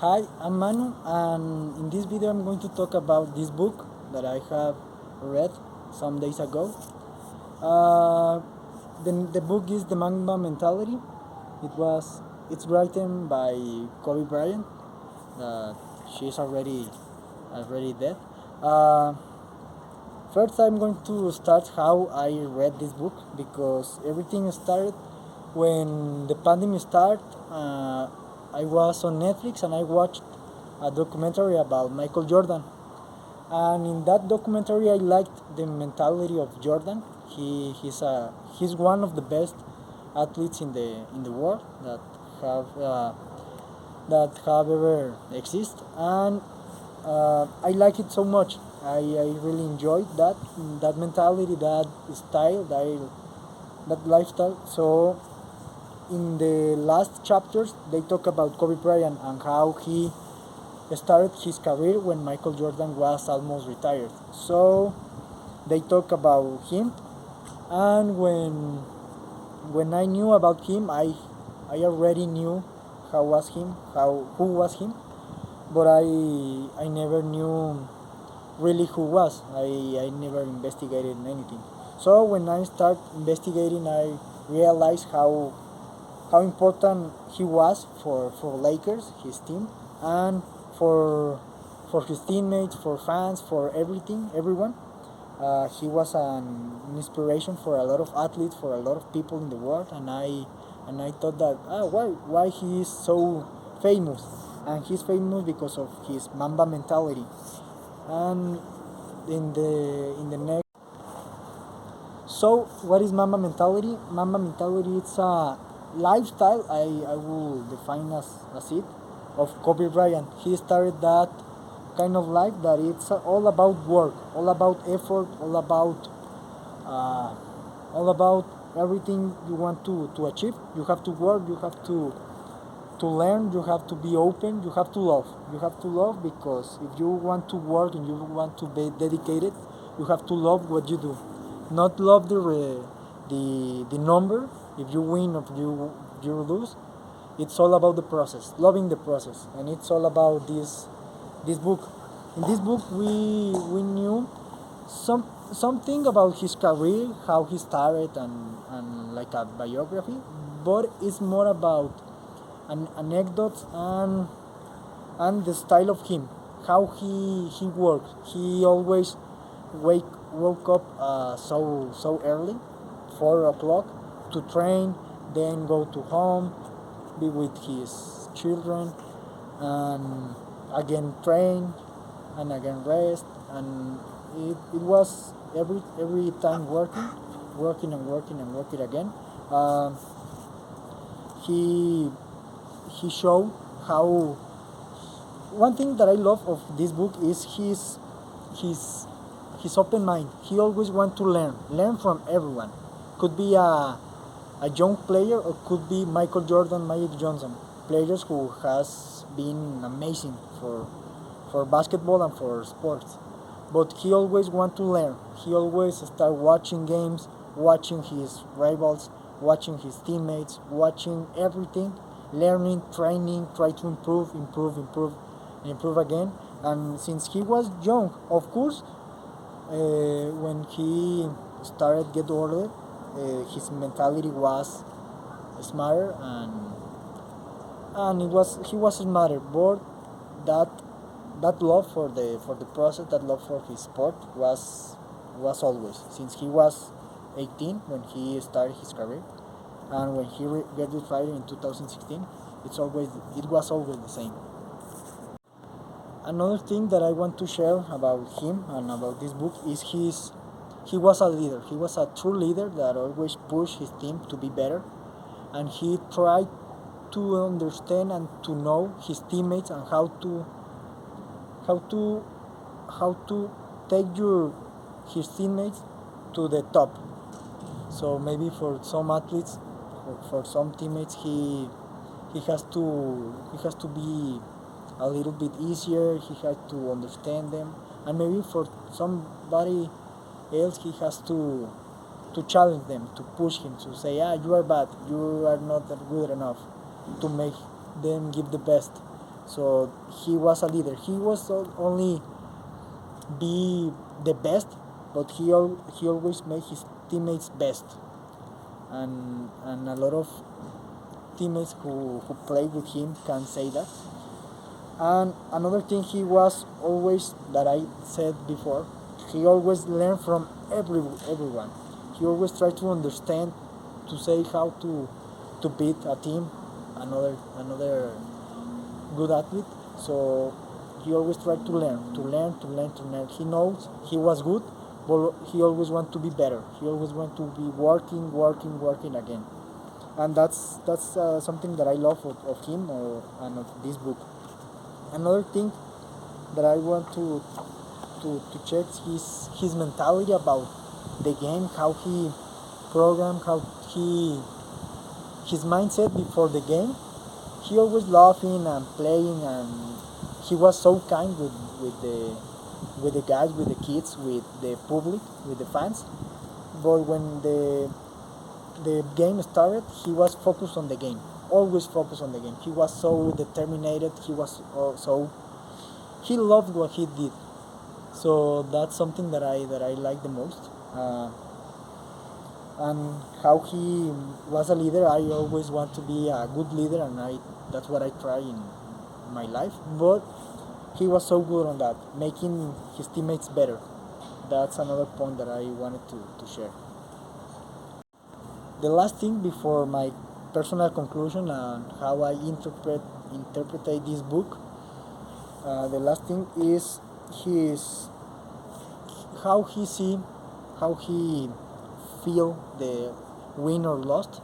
Hi, I'm Manu, and in this video I'm going to talk about this book that I have read some days ago. Uh, the book is The Mamba Mentality. It's written by Kobe Bryant. She's already dead. Uh, First, I'm going to start how I read this book because everything started when the pandemic started. I was on Netflix and I watched a documentary about Michael Jordan. And in that documentary, I liked the mentality of Jordan. He's one of the best athletes in the world that have ever exist, and I like it so much. I really enjoyed that mentality, that lifestyle. So in the last chapters, they talk about Kobe Bryant and how he started his career when Michael Jordan was almost retired. So they talk about him, and when I knew about him, I already knew who was him, but I never knew really who was. I never investigated anything. So when I start investigating, I realized how important he was for Lakers, his team, and for for his teammates, for fans, for everyone. He was an inspiration for a lot of athletes, for a lot of people in the world, and I thought that why he is so famous, and he's famous because of his Mamba mentality. And in the next, so what is Mamba mentality? Mamba mentality it's a lifestyle I will define as it of Kobe Bryant. He started that kind of life that it's all about work, all about effort, uh, all about everything you want to achieve. You have to work, you have to learn, you have to be open, you have to love. You have to love because if you want to work and you want to be dedicated, you have to love what you do. Not love the number, if you win or you lose. It's all about the process, loving the process, and it's all about this book. In this book, we knew something about his career, how he started, and like a biography, but it's more about an anecdotes and the style of him, how he worked. He always woke up so early, 4 o'clock, to train, then go to home, be with his children, and again train, and again rest, and it was every time working again. Um, he he showed how one thing that I love of this book is his his open mind. He always want to learn from everyone. Could be a young player or could be Michael Jordan, Magic Johnson, players who has been amazing for basketball and for sports. But he always want to learn. He always start watching games, watching his rivals, watching his teammates, watching everything, learning, training, try to improve, and improve again. And since he was young, of course, when he started get older, his mentality was smarter, and he was smarter. But that that love for the process, that love for his sport was always since he was 18 when he started his career, and when he get retired in 2016, it was always the same. Another thing that I want to share about him and about this book is he was a leader. He was a true leader that always pushed his team to be better, and he tried to understand and to know his teammates and how to how to take your his teammates to the top. So maybe for some athletes, for some teammates, he has to be a little bit easier. He has to understand them, and maybe for somebody else, he has to challenge them, to push him, to say, you are bad, you are not that good enough, to make them give the best. So he was a leader. He was only be the best, but he always made his teammates best, and a lot of teammates who played with him can say that. And another thing he was always, that I said before, he always learned from everyone. He always tried to understand, to say how to beat a team, another good athlete. So he always tried to learn, to learn, to learn, to learn. He knows he was good, but he always want to be better. He always want to be working, working, working again. And that's something that I love of him, and of this book. Another thing that I want to check his mentality about the game, how he programmed, how he his mindset before the game. He always laughing and playing, and he was so kind with the guys, with the kids, with the public, with the fans. But when the game started, he was focused on the game. Always focused on the game. He was so determined. He was so he loved what he did. So that's something that I like the most. And how he was a leader. I always want to be a good leader, and that's what I try in my life. But he was so good on that, making his teammates better. That's another point that I wanted to share. The last thing before my personal conclusion and how I interpret this book. The last thing is his how he see, how he feel the win or lost.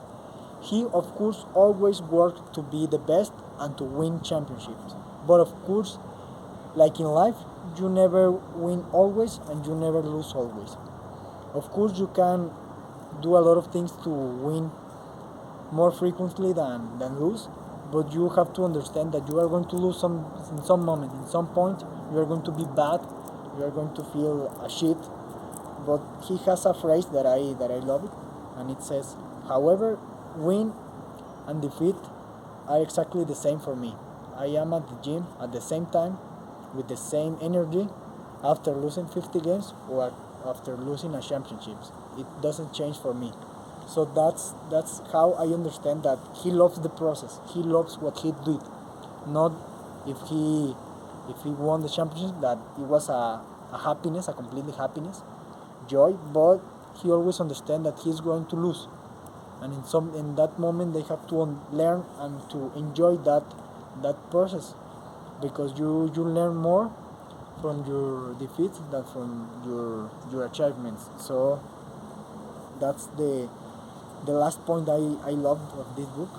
He of course always worked to be the best and to win championships. But of course, like in life, you never win always and you never lose always. Of course, you can do a lot of things to win more frequently than lose, but you have to understand that you are going to lose in some moment, in some point. You are going to be bad, you are going to feel a shit. But he has a phrase that I love it, and it says, "However, win and defeat are exactly the same for me. I am at the gym at the same time, with the same energy, after losing 50 games or after losing a championship. It doesn't change for me." So that's how I understand that he loves the process. He loves what he did, not if he won the championship, that it was a happiness, a completely happiness, joy. But he always understand that he's going to lose, and in that moment they have to learn and to enjoy that process, because you learn more from your defeats than from your achievements. So that's the last point I loved of this book.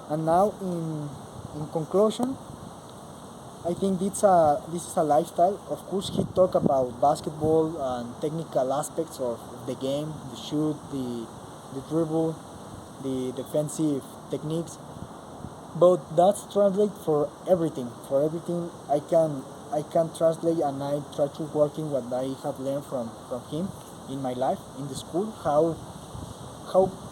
And now in conclusion, I think this is a lifestyle. Of course, he talked about basketball and technical aspects of the game, the shoot, the dribble, the defensive techniques. But that's translate for everything. For everything, I can translate, and I try to working what I have learned from him in my life in the school. How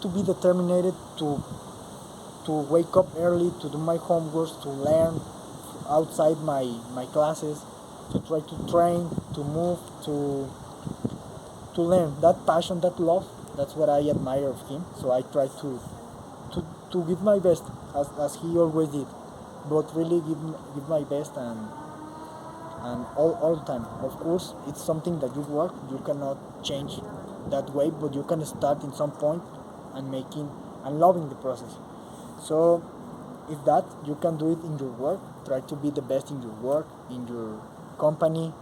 to be determined to wake up early, to do my homework, to learn outside my classes, to try to train, to move, to learn. That passion, that love, that's what I admire of him. So I try to give my best, as he always did, but really give my best, and all the time. Of course, it's something that you work. You cannot change that way, but you can start in some point and making and loving the process. So if that you can do it in your work, try to be the best in your work, in your company,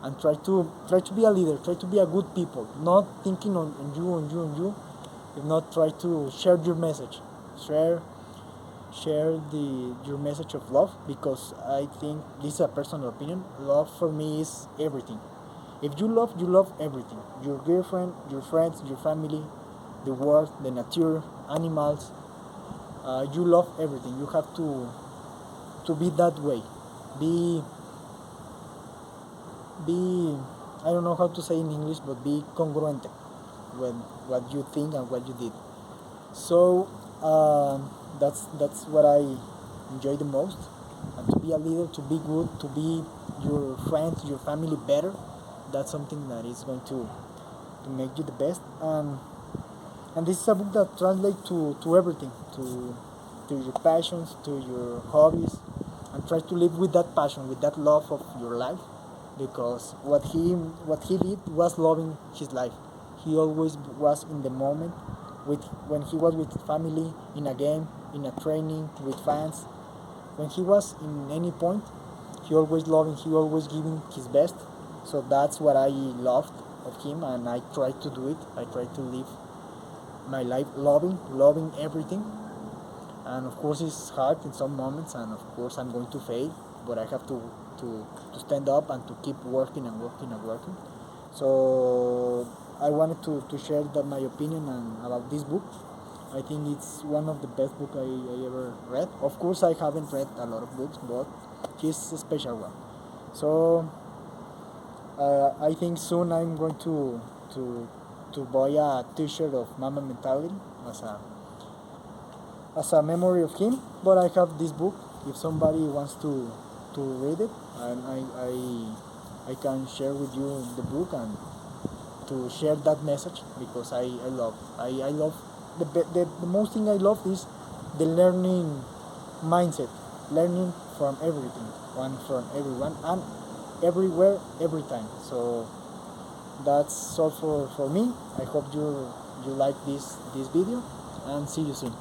and try to be a leader. Try to be a good people, not thinking on you, on you, on you. If not, try to share your message, share your message of love, because I think this is a personal opinion. Love for me is everything. If you love everything. Your girlfriend, your friends, your family, the world, the nature, animals. You love everything. You have to be that way. Be be I don't know how to say in English, but be congruent with what you think and what you did. So that's what I enjoy the most. and to be a leader, to be good, to be your friends, your family better. That's something that is going to make you the best. And this is a book that translates to everything, to your passions, to your hobbies, and try to live with that passion, with that love of your life, because what he did was loving his life. He always was in the moment, with when he was with family, in a game, in a training, with fans. When he was in any point, he always loving, he always giving his best. So that's what I loved of him, and I try to do it. I try to live my life loving everything. And of course it's hard in some moments, and of course I'm going to fail, but I have to stand up and to keep working and working and working. So I wanted to share that my opinion about this book. I think it's one of the best books I ever read. Of course I haven't read a lot of books, but he's a special one. So I think soon I'm going to buy a T-shirt of Mama Mentality as a memory of him. But I have this book. If somebody wants to read it, and I can share with you the book and to share that message, because I love the most thing I love is the learning mindset, learning from everything, one from everyone and everywhere, every time. So that's all for me. I hope you like this video, and see you soon.